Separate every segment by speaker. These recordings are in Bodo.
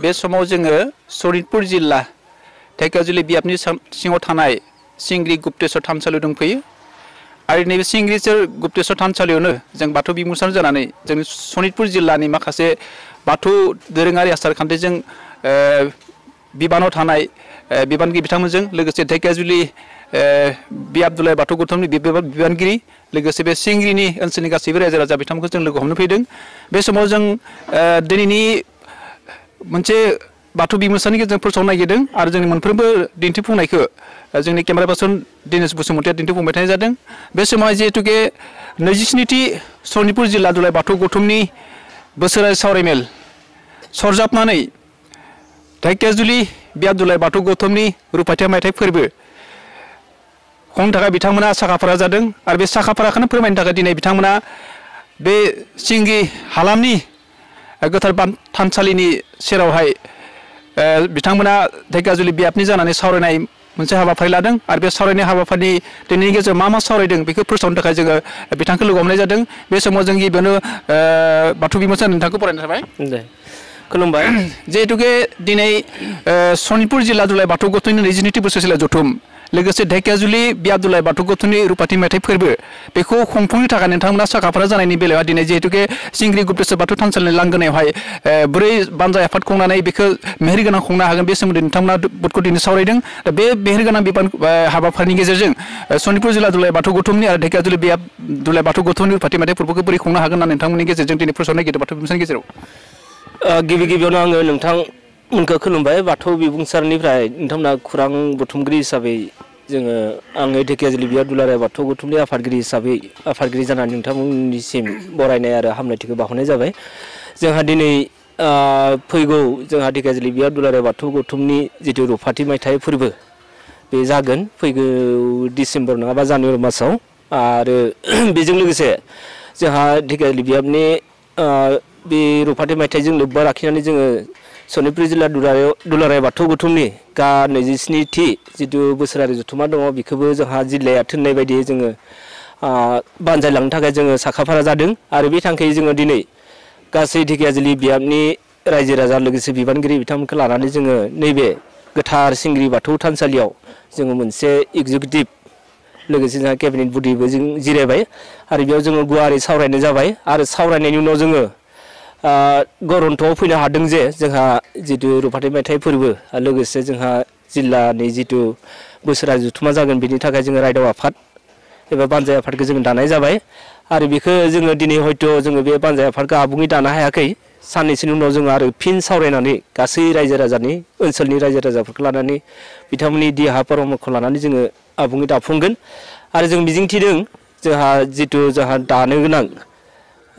Speaker 1: बे समाव जोङो सनितपुर जिल्ला धेकियाजुलि बियाबनि सिङाव थानाय सिंग्रि गुप्तेश्वर थानसालियाव दंफैयो आरो नैबे सिंग्रि गुप्तेश्वर थानसालियावनो जों बाथौ बिमुंसार जानानै जोंनि सनितपुर जिल्लानि माखासे बाथौ दोरोङारि आसार खान्थिजों बिबानाव थानाय बिबानगिरि बिथांमोनजों लोगोसे धेकियाजुलि बियाब दुलाराय बाथौ गौथुमनि बिबानगिरि लोगोसे बे सिंग्रिनि ओनसोलनि गासैबो रायजो राजा बिथांमोनखौ जों लोगो हमनो फैदों बे समाव जों दिनैनि मोनसे बाथौ बिमुंसारनि गेजेरजों फोसावनो नागिरदों आरो जोंनि मोनफ्रोमबो दिन्थिफुंनायखौ जोंनि केमेरा पार्सन दिनेश बसुमतारिया दिन्थिफुंबाय थानाय जादों बे समाव जिहेतुके 27थि सनितपुर जिल्ला दुलाराय बाथौ गौथुमनि बोसोरारि सावरायमेल सरजाबनानै धेकियाजुलि बियाब दुलाराय बाथौ गौथुमनि रुपाथिया मायथाइ फोरबो खुंनो थाखाय बिथांमोना साखाफारा जादों आरो बे साखाफाराखौनो फोरमायनो थाखाय दिनै बिथांमोना बे सिंग्रि हालामनि गोथार थानसालिनि सेरावहाय बिथांमोना धेकियाजुलि बियाबनि जानानै सावरायनाय मोनसे हाबाफारि लादों आरो बे सावरायनाय हाबाफारिनि दिनैनि गेजेराव मा सावरायदों बेखौ फोसावनो थाखाय जोङो बिथांखौ लोगो हमनाय जादों बे समाव जों गिबियावनो बाथौ बिमुंसार नोंथांखौ बरायनाय थाबाय
Speaker 2: दे खुलुमबाय
Speaker 1: जिहेतुके दिनै सनितपुर जिल्ला दुलाराय बाथौ गौथुमनि 22थि बोसोरसेला जथुम लोगोसे धेकियाजुलि बियाब दुलाराय बाथौ गौथुमनि रुपाथि मायथाइ फोरबो बेखौ खुंफुंनो थाखाय नोंथांमोना साखाफारा जानायनि बेलायाव दिनै जिहेतुके सिंग्रि गुप्तेश्वर बाथौ थानसालिनि लांगोनायावहाय बोरै बानजाय आफाद खुंनानै बेखौ मेहेरगोनां खुंनो हागोन बे सोमोन्दै नोंथांमोना बदखौ दिनै सावरायदों बे मेहेरगोनां बिबान हाबाफारिनि गेजेरजों सनितपुर जिल्ला दुलाराय बाथौ गौथुमनि आरो धेकियाजुलि बियाब दुलाराय बाथौ गौथुमनि रुपाथि मायथाइ फोरबोखौ बोरै खुंनो हागोन होननानै नोंथांमोननि गेजेरजों दिनै फोसावनो नागिरदों बाथौ बिमुंसारनि गेजेराव
Speaker 2: गिबियावनो आङो नोंथांमोनखौ खुलुमबाय बाथौ बिबुंसारनिफ्राय नोंथांमोना खौरां बुथुमगिरि हिसाबै आङो धेकियाजुलि बियाब दुलाराय बाथौ गौथुमनि आफादगिरि जानानै नोंथांमोननिसिम बरायनाय आरो हामलायथिखौ बावहरनाय जाबाय जोंहा दिनै फैगौ जोंहा धेकियाजुलि बियाब दुलाराय बाथौ गौथुमनि जिथु रुपाथि मायथाइ फोरबो बे जागोन फैगौ डिसेम्बर नङाबा जानुवारि मासाव आरो बेजों लोगोसे जोंहा धेकियाजुलि बियाबनि बे रुपाथि मायथाइजों लोब्बा लाखिनानै जोङो सनितपुर जिल्ला दुलाराय बाथौ गौथुमनि 27थि जिथु बोसोरारि जथुमा दङ बेखौबो जोंहा जिल्लाया थिननाय बायदियै जोङो बानजायलांनो थाखाय जोङो साखाफारा जादों आरो बे थांखियै जोङो दिनै गासै धेकियाजुलि बियाबनि रायजो राजा लोगोसे बिबानगिरि बिथांमोनखौ लानानै जोङो नैबे गोथार सिंग्रि बाथौ थानसालियाव जोङो मोनसे एग्जिकिउटिभ लोगोसे जोंहा केबिनेट बडिबो जों जिरायबाय आरो बेयाव जोङो गुवारै सावरायनाय जाबाय आरो सावरायनायनि उनाव जोङो गरन्थ'आव फैनो हादों जे जोंहा जिथु रुपाथि मायथाइ फोरबो लोगोसे जोंहा जिल्लानि जिथु बोसोरारि जथुमा जागोन बेनि थाखाय जोङो रायदाव आफाद एबा बानजाय आफादखौ जों दानाय जाबाय आरो बेखौ जोङो दिनै हयथ' जोङो बे बानजाय आफादखौ आबुङै दानो हायाखै साननैसोनि उनाव जोङो आरो फिन सावरायनानै गासै रायजो राजानि ओनसोलनि रायजो राजाफोरखौ लानानै बिथांमोननि दिहा परामर्श लानानै जोङो आबुङै दाफुंगोन आरो जों मिजिंथिदों जोंहा दानो गोनां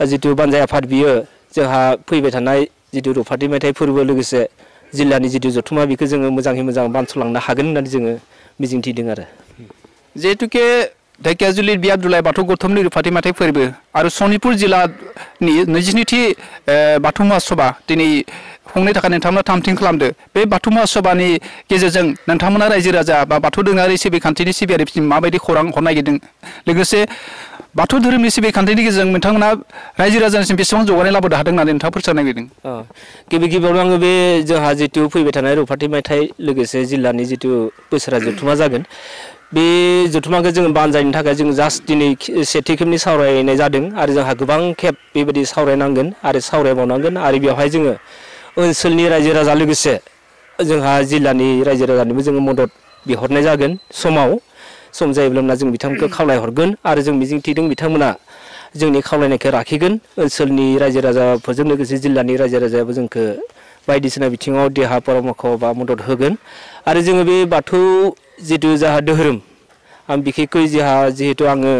Speaker 2: जिथु बानजाय आफाद बियो जोंहा फैबाय थानाय जिथु रुपाथि मायथाइ फोरबो लोगोसे जिल्लानि जिथु जथुमा बेखौ जोङो मोजाङै मोजां बानस'लांनो हागोन होननानै जोङो मिजिंथिदों आरो
Speaker 1: जिहेतुके धेकियाजुलि बियाब दुलाराय बाथौ गौथुमनि रुपाथि मायथाइ फोरबो आरो सनितपुर जिल्लानि 22थि बाथौ महासभा दिनै खुंनो थाखाय नोंथांमोना थामथिम खालामदो बे बाथौ महासभानि गेजेरजों नोंथांमोना रायजो राजा बा बाथौ दोरोङारि सिबिखान्थिनि सिबियारिफोरनि माबायदि खौरां हरनो नागिरदों लोगोसे बाथौ धोरोमनि सिबिखान्थिनि गेजेरजों नोंथांमोना रायजो राजानिसिम बेसेबां जौगानाय लाबोनो हादों होननानै नोंथाङा फोरमायनो नागिरदों
Speaker 2: गिबियावनो आङो बे जोंहा जिथु फैबाय थानाय रुपाथि मायथाइ लोगोसे जिल्लानि जिथु बोसोरारि जथुमा जागोन बे जथुमाखौ जोङो बानजायनो थाखाय जों जास्ट दिनै सेथि खेबनि सावरायनाय जादों आरो जोंहा गोबां खेब बेबायदि सावरायनांगोन आरो सावरायबावनांगोन आरो बेवहाय जोङो ओनसोलनि रायजो राजा लोगोसे जोंहा जिल्लानि रायजो राजानिबो जोङो मदद बिहरनाय जागोन सम जायोब्ला जों बिथांमोनखौ खावलायहरगोन आरो जों मिजिंथिदों बिथांमोना जोंनि खावलायनायखौ राखिगोन ओनसोलनि रायजो राजाफोरजों लोगोसे जिल्लानि रायजो राजायाबो जोंखौ बायदिसिना बिथिङाव देहा परामर्श बा मदद होगोन आरो जोङो बे बाथौ जिथु जोंहा धोरोम आं बिखेखै जिहेतु आङो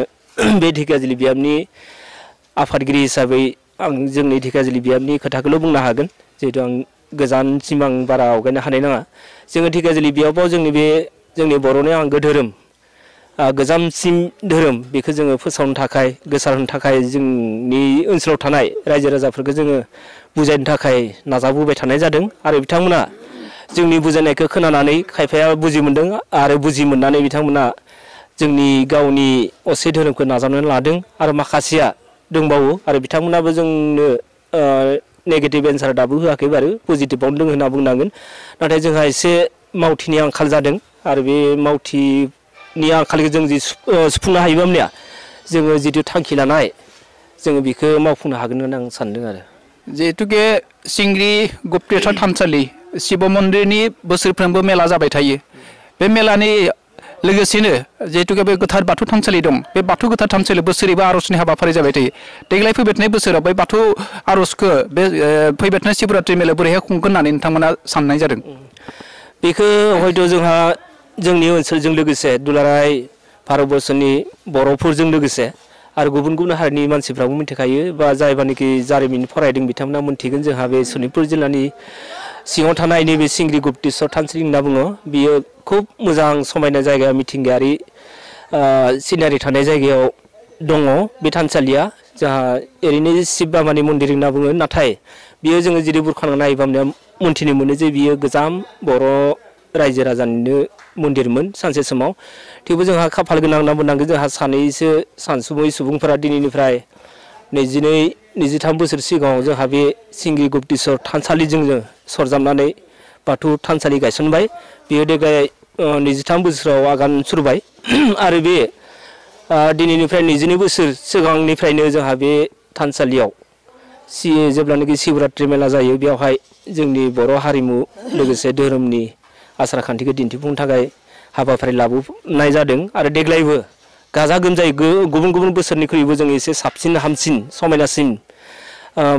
Speaker 2: बे धेकियाजुलि बियाबनि आफादगिरि हिसाबै आं जोंनि धेकियाजुलि बियाबनि खोथाखौल' बुंनो हागोन जिहेतु आं गोजानसिम आं बारा आवगायनो हानाय नङा जोङो धेकियाजुलि बियाबाव जोंनि बर'नि आंगो धोरोम गोजामसिन धोरोम बेखौ जोङो फोसावनो थाखाय गोसारहोनो थाखाय जोंनि ओनसोलाव थानाय रायजो राजाफोरखौ जोङो बुजायनो थाखाय नाजाबोबाय थानाय जादों आरो बिथांमोना जोंनि बुजायनायखौ खोनानानै खायफाया बुजि मोनदों आरो बुजि मोननानै बिथांमोना जोंनि गावनि असे धोरोमखौ नाजावनानै लादों आरो माखासेया दंबावो आरो बिथांमोनाबो जोंनो नेगेटिभ एन्सार दाबो होआखै आरो पजिटिभआवनो दङ होनना बुंनांगोन नाथाय जोंहा एसे मावथिनि आंखाल जादों आरो बे मावथिनि आंखालखौ जों जि सुफुंनो हायोबा होमब्ला जोङो जिथु थांखि लानाय जोङो बेखौ मावफुंनो हागोन होनना आं सानदों आरो
Speaker 1: जिहेतुके सिंग्रि गुप्तेश्वर थानसालि शिव मन्दिरनि बोसोरफ्रोमबो मेला जाबाय थायो बे मेलानि लोगोसेनो जिहेतुके बे गोथार बाथौ थानसालि दं बे बाथौ गोथार थानसालियाव बोसोरैबो आर'जनि हाबाफारि जाबाय थायो देग्लाय फैबाय थानाय बोसोराव बे बाथौ आर'जखौ बे फैबाय थानाय शिवरात्रि मेलायाव बोरैहाय खुंगोन होननानै नोंथांमोना साननाय जादों
Speaker 2: बेखौ हयथ' जोंहा जोंनि ओनसोलजों लोगोसे दुलाराय भारतबर्षनि बर'फोरजों लोगोसे आरो गुबुन गुबुन हारिनि मानसिफ्राबो मिथिखायो बा जायबानोखि जारिमिन फरायदों बिथांमोना मोनथिगोन जोंहा बे सनितपुर जिल्लानि सिङाव थानाय नैबे सिंग्रि गुप्तेश्वर थानसालि होनना बुङो बियो खुब मोजां समायना जायगा मिथिंगायारि सिनारि थानाय जायगायाव दङ बे थानसालिया जोंहा ओरैनो शिब बाबानि मन्दिर होनना बुङो नाथाय बियो जोङो जुदि बुरखांना नायोबा मोनथिनो मोनो जे बियो गोजाम बर' रायजो राजानिनो मन्दिरमोन सानसे समाव थेवबो जोंहा खाफाल गोनां होनना बुंनांगोन जोंहा सानैसो सानसुमै सुबुंफोरा दिनैनिफ्राय 22-23 बोसोर सिगाङाव जोंहा बे सिंग्रि गुप्तेश्वर थानसालिजों जों सरजाबनानै बाथौ थानसालि गायसनबाय बेयो देग्लाय 23 बोसोराव आगान सुरबाय आरो बे दिनैनिफ्राय 22 बोसोर सिगांनिफ्रायनो जोंहा बे थानसालियाव जेब्लानाखि शिवरात्रि मेला जायो बेयावहाय जोंनि बर' हारिमु लोगोसे धोरोमनि आसार खान्थिखौ दिन्थिफुंनो थाखाय हाबाफारि लाबोनाय जादों आरो देग्लायबो गाजा गोमजायै गुबुन गुबुन बोसोरनिख्रुइबो जों एसे साबसिन हामसिन समायनासिन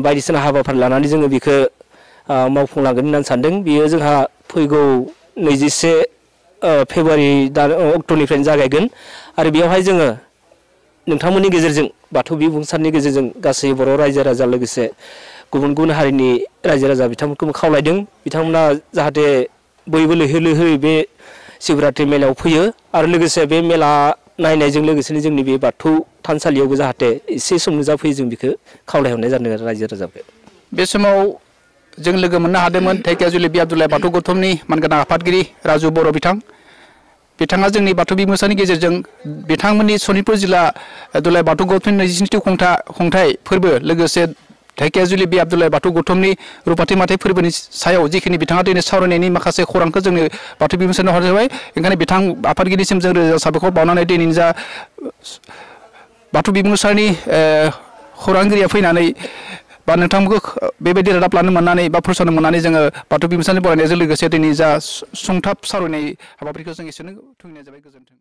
Speaker 2: बायदिसिना हाबाफारि लानानै जोङो बेखौ मावफुंलांगोन होननानै सानदों बेयो जोंहा फैगौ 21 फेब्रुवारि अक्ट'निफ्रायनो जागायगोन आरो बेयावहाय जोङो नोंथांमोननि गेजेरजों बाथौ बिबुंसारनि गेजेरजों गासै बर' रायजो राजा लोगोसे गुबुन गुबुन हारिनि रायजो राजा बिथांमोनखौबो खावलायदों बिथांमोना जाहाथे बयबो लैहोर लैहोरै बे शिवरात्रि मेलायाव फैयो आरो लोगोसे बे मेला नायनायजों लोगोसेनो जोंनि बे बाथौ थानसालियावबो जाहाथे एसे सम नुजाफैयो जों बेखौ खावलायहरनाय जादों आरो रायजो राजाखौ
Speaker 1: बे समाव जों लोगो मोननो हादोंमोन धेकियाजुलि बि आब्दुल्लाह बाथौ गौथुमनि मानगोनां आफादगिरि राजु बर' बिथाङा जोंनि बाथौ बिबुंसारनि गेजेरजों बिथांमोननि सनितपुर जिल्ला दुलाराय बाथौ गौथुमनि 22थि खुंथाइ फोरबो लोगोसे धेकियाजुलि बि आब्दुल्लाह बाथौ गौथुमनि रुपाथि माथाइ फोरबोनि सायाव जिखिनि बिथाङा दिनै सावरायनायनि माखासे खौरांखौ जोंनो बाथौ बिबुंसारनो हरबाय ओंखायनो बिथां आफादगिरिसिम जों रोजा साबायखर बावनानै दिनैनि जा बाथौ बिबुंसारनि खौरांगिरिया फैनानै बा नोंथांमोनखौ बेबायदि रादाब लानो मोननानै बा फोसावनो मोननानै जोङो बाथौ बिबुंसारनि बरायनायजों लोगोसे दिनै जा सुंथाब सावरायनाय हाबाफारिखौ जों एसेनो थुंगिनाय जाबाय गोजोन्थों